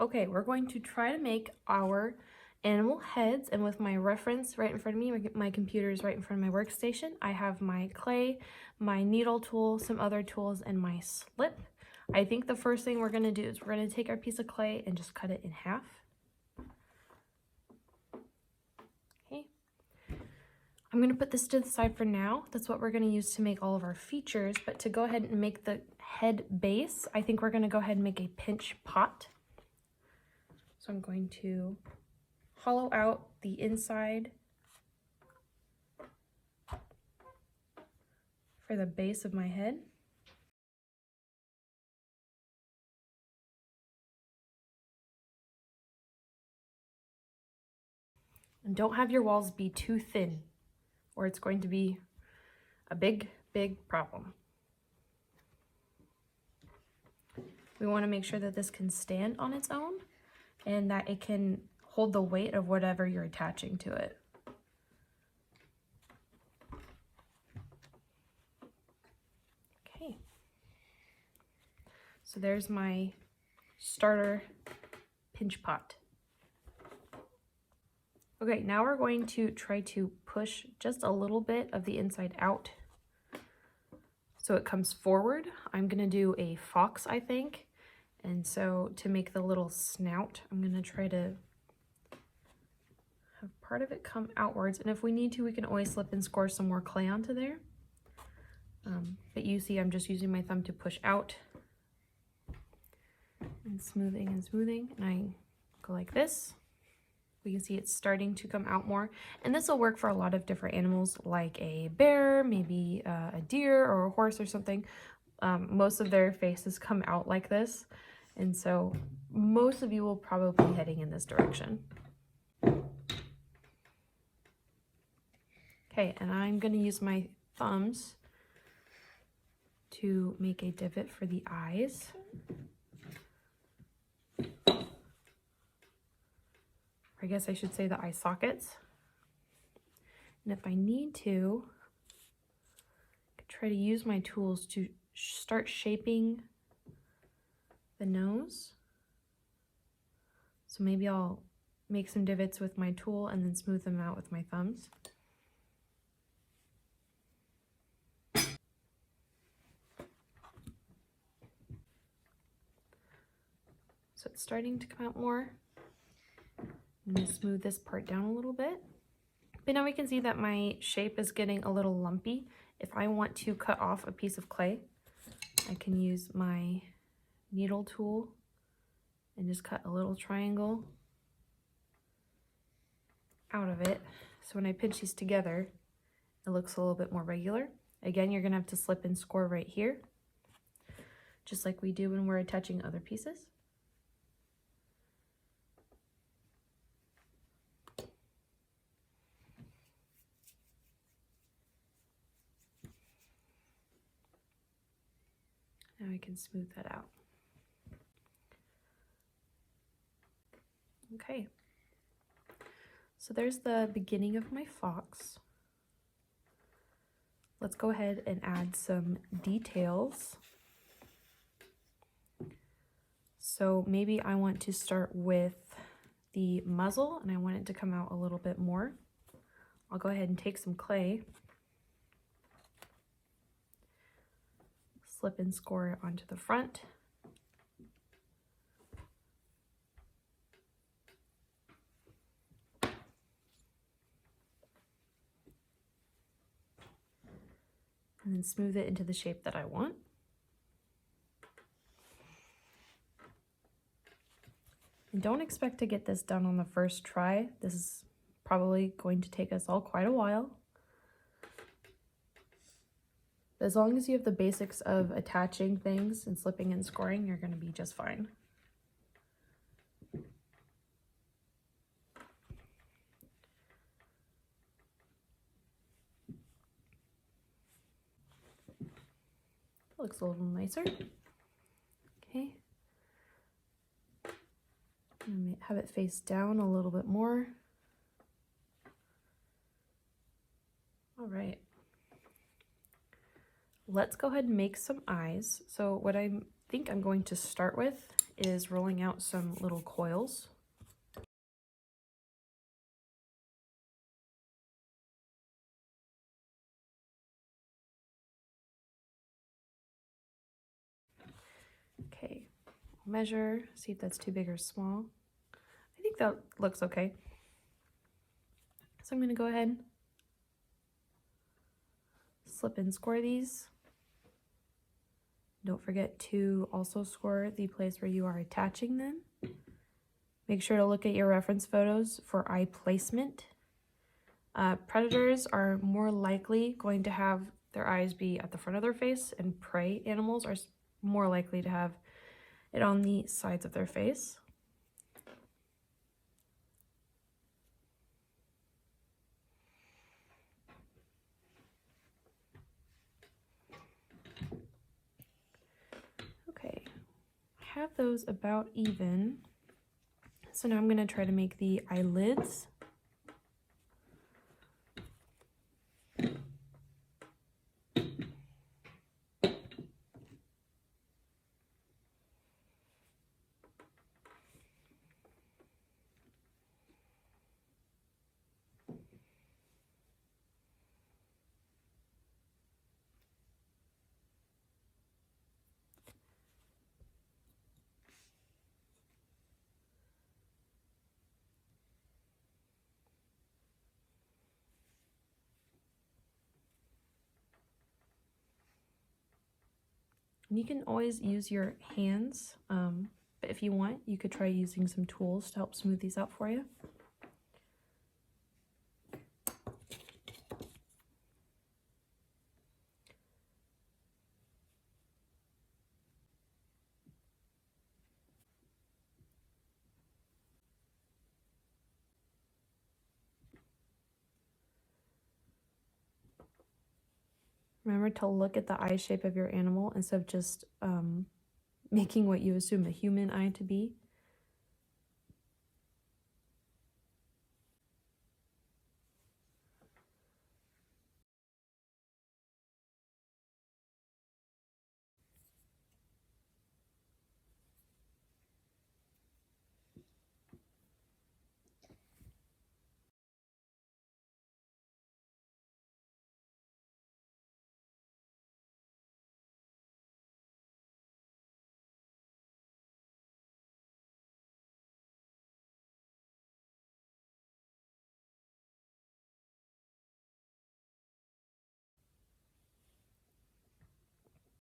Okay, we're going to try to make our animal heads, and with my reference right in front of me, my computer is right in front of my workstation. I have my clay, my needle tool, some other tools, and my slip. I think the first thing we're going to do is we're going to take our piece of clay and just cut it in half. Okay. I'm going to put this to the side for now. That's what we're going to use to make all of our features, but to go ahead and make the head base, I think we're going to go ahead and make a pinch pot. So I'm going to hollow out the inside for the base of my head. And don't have your walls be too thin, or it's going to be a big, big problem. We want to make sure that this can stand on its own and that it can hold the weight of whatever you're attaching to it. Okay. So there's my starter pinch pot. Okay, now we're going to try to push just a little bit of the inside out so it comes forward. I'm gonna do a fox, I think. And so to make the little snout, I'm gonna try to have part of it come outwards. And if we need to, we can always slip and score some more clay onto there. But you see, I'm just using my thumb to push out and smoothing, and I go like this. We can see it's starting to come out more, and this will work for a lot of different animals, like a bear, maybe a deer or a horse or something. Most of their faces come out like this, and so most of you will probably be heading in this direction. Okay, and I'm going to use my thumbs to make a divot for the eyes. I guess I should say the eye sockets. And if I need to, I could try to use my tools to start shaping the nose. So maybe I'll make some divots with my tool and then smooth them out with my thumbs. So it's starting to come out more. I'm going to smooth this part down a little bit. But now we can see that my shape is getting a little lumpy. If I want to cut off a piece of clay, I can use my needle tool and just cut a little triangle out of it. So when I pinch these together, it looks a little bit more regular. Again, you're going to have to slip and score right here, just like we do when we're attaching other pieces. Now I can smooth that out. Okay, so there's the beginning of my fox. Let's go ahead and add some details. So maybe I want to start with the muzzle and I want it to come out a little bit more. I'll go ahead and take some clay, slip and score it onto the front. And then smooth it into the shape that I want. And don't expect to get this done on the first try. This is probably going to take us all quite a while. But as long as you have the basics of attaching things and slipping and scoring, you're going to be just fine. Looks a little nicer. Okay. And have it face down a little bit more. All right. Let's go ahead and make some eyes. So what I think I'm going to start with is rolling out some little coils. Okay, measure, see if that's too big or small. I think that looks okay. So I'm going to go ahead, slip and score these. Don't forget to also score the place where you are attaching them. Make sure to look at your reference photos for eye placement. Predators are more likely going to have their eyes be at the front of their face, and prey animals are more likely to have it on the sides of their face. Okay, I have those about even. So now I'm going to try to make the eyelids. And you can always use your hands, but if you want, you could try using some tools to help smooth these out for you. Remember to look at the eye shape of your animal instead of just making what you assume a human eye to be.